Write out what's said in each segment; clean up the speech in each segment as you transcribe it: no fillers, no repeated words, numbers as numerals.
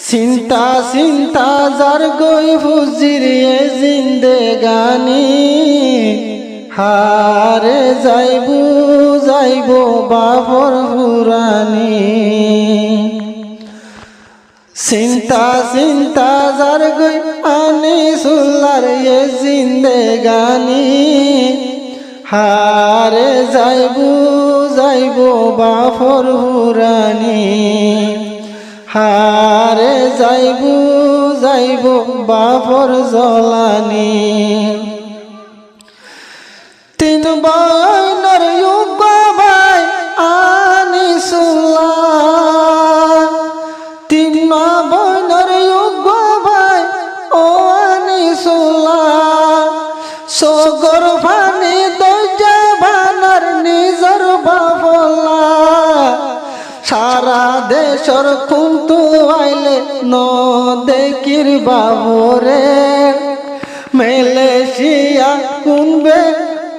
চিন্তা চিন্তা যার গই ফুজিরিয়ে জিন্দেগানি হারে যাইবু যাইব বাবর হুরানি চিন্তা চিন্তা যার গই আনি সুল্লার এ জিন্দেগানি হারে যাইবু যাইব বাবর হুরানি হারে যাইবু যাইব বাবর জলানি তিন বয়নের যুগ ভাই আনিসুল্লাহ তিন বয়নের যুগ ভাই ও আনিসুল্লাহ সগর ভানি দইজা ভানার নিজর বাবলা সারা দেশর খুন্তু আইলে ন দেখির বাবরে মালয়েশিয়া কুনবে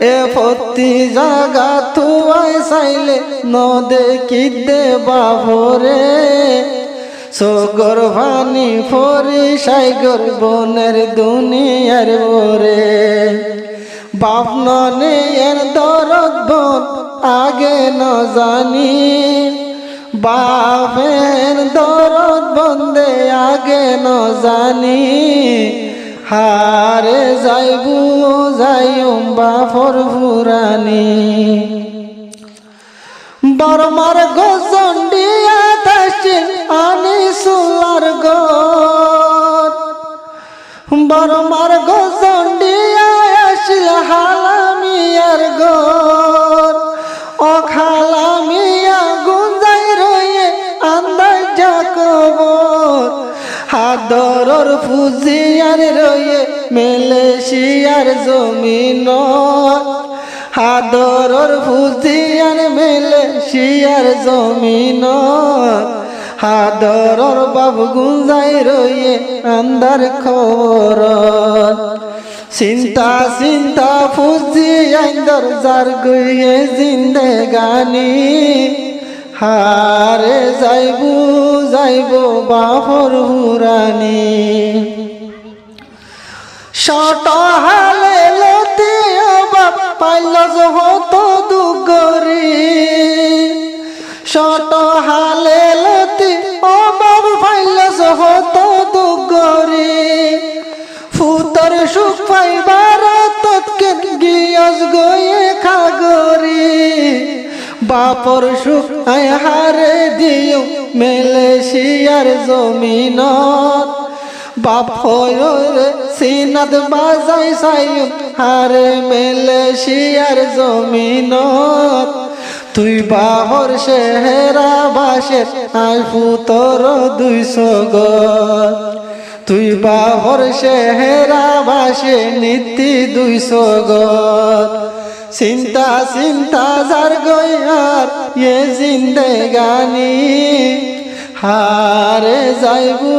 এ ফতি জাগা তুয়াই চাইলে ন দেখিতে বাবরে সগর ভানি ফরি সাইগর বনের দুনিয়ার ওরে বাপ ননে এর দরদ বন আগে ন জানি বাপের দরদ বন্দে আগে ন জানি হারে যাইবু যাইম বাপর ফুরানি বরমার গজন দিয়া তাসি আনিসুল্লার গর বরমার গজন দিয়া আসিল হালামিয়ার গর ও খালামিয়া গুঞ্জাই রয়ে আন্দাজ যাকবর হাদরর ফুজিয়ার রয়ে মালয়েশিয়ার জমিন হাদরর ফুজিয়ার মালয়েশিয়ার জমিন হাদরর বাবু গুঞ্জাই রয়ে আন্দার খবর চিন্তা চিন্তা ফুজি আইন্দর যার গইয়ে জিন্দেগানি হারে যাইবু যাইব বাবর হুরানি শত হালে লতি বাপ পাইল হত দুগরি শত হালে লতি ও বাপ পাইল হত দুগরি ফুতর সুখ পাইবার তৎকে গিয়স গয়ে খাগরি বাপর সুখ আয় হারে দিও মালয়েশিয়ার জমিনত বাপ হয়ে সিনাদ বাজাই সাইম হারে মালয়েশিয়ার জমিনত তুই বাহর শেহরা বাসের আয় ফুতর 200 গজ তুই বাহর শেহরা বাসে নীতি 200 গজ চিন্তা চিন্তা যার গয়ার এ জিন্দেগানি হারে যাইবু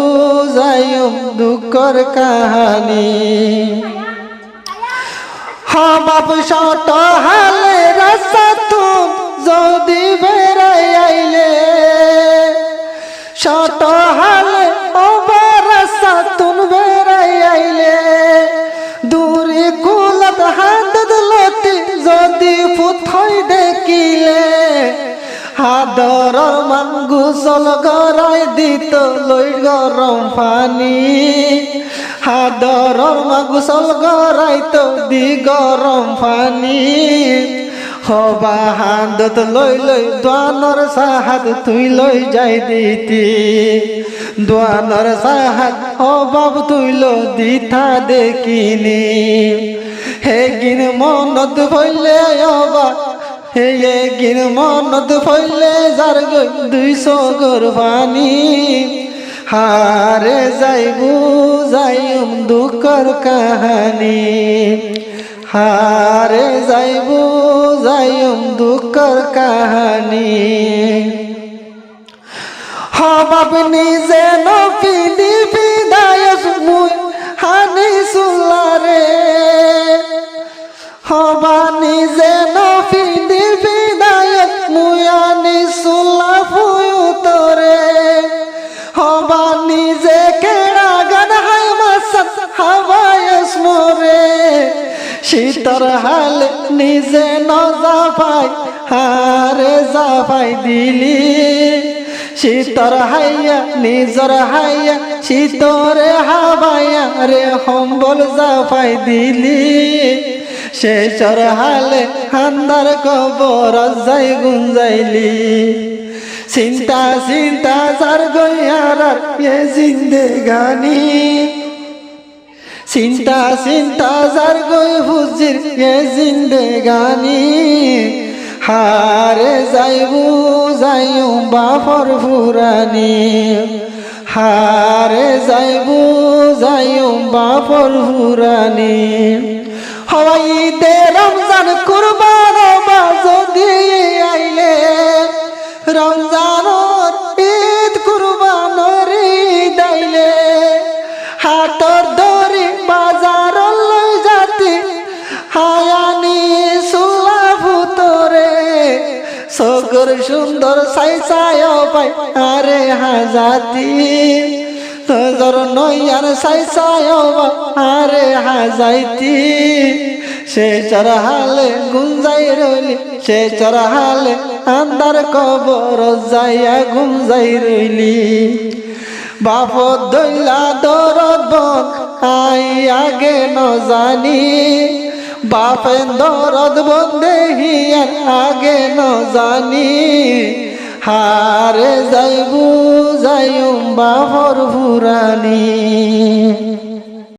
যাইম দুঃখর কাহানি বাপ শত হালে রাস্তা তুম যদি বেড়াই আইলে শত হালে রাস্তা তুম বেড়াই আইলে দূরে কুলত হাত লতি যদি ফুথই দেখিলে হাদর মান গুসল গরাই দিত লই গরম পানি হাদর মান গুসল গরাই তো দি গরম পানি হবা হাদত লই লই দোয়ানর সাহাদ তুই লই যাই দিতি দোয়ানর সাহাদ হবাব তুই লো দিথা দেখিনি হে গিন মনত হইলে হবা হে গিন মনত হইলে যার 200 গর পানি হারে যাইবু যাইম দুঃখর কাহানি হারে যাইবু যাইম দুঃখর কাহানি হবাব নিজে নফি দিবি দায়স মুই হানিসুল্লারে হবা নিজে নফি দিবি দায়স মুই হানিসুল্লাহ ফুয়ুতরে হব শীতর হালে নিজে ন জাফাই হারে জাফাই দিলি শীতর হাইয়া নিজর হাইয়া শীতরে হাবাইয়া রে হম্বল জাফাই দিলি শেষর হালে হান্দার কবর যাই গুঞ্জাইলি চিন্তা চিন্তা যার গইয়ার এ জিন্দেগানি চিন্তা চিন্তা যার গই হুজির এ জিন্দেগানি হারে যাইবু যাইও বাপর ফুরানি হারে যাইবু যাইও বাপর ফুরানি হওয়াইতে রমজান কুরবান যদি আইলে রমজানর ঈদ কুরবানর ঈদ আইলে হাতর ধরি বাজার লই যাতি হায়ানি সুলা ভুতরে সগর সুন্দর সাই সাই পাই আরে হাজাতি নজর নয়ার সাই সাই আরে হাজাইতি সে চরহালে গুঞ্জাই রইলি সে চরহালে আন্দার কবর যাইয়া গুঞ্জাই রইলি বাপ দইলা দরদ বন আই আগে ন জানি বাপে দরদ বন্দে হিয়ার আগে ন জানি হারে যাইবু যাইম বাপর ফুরানি।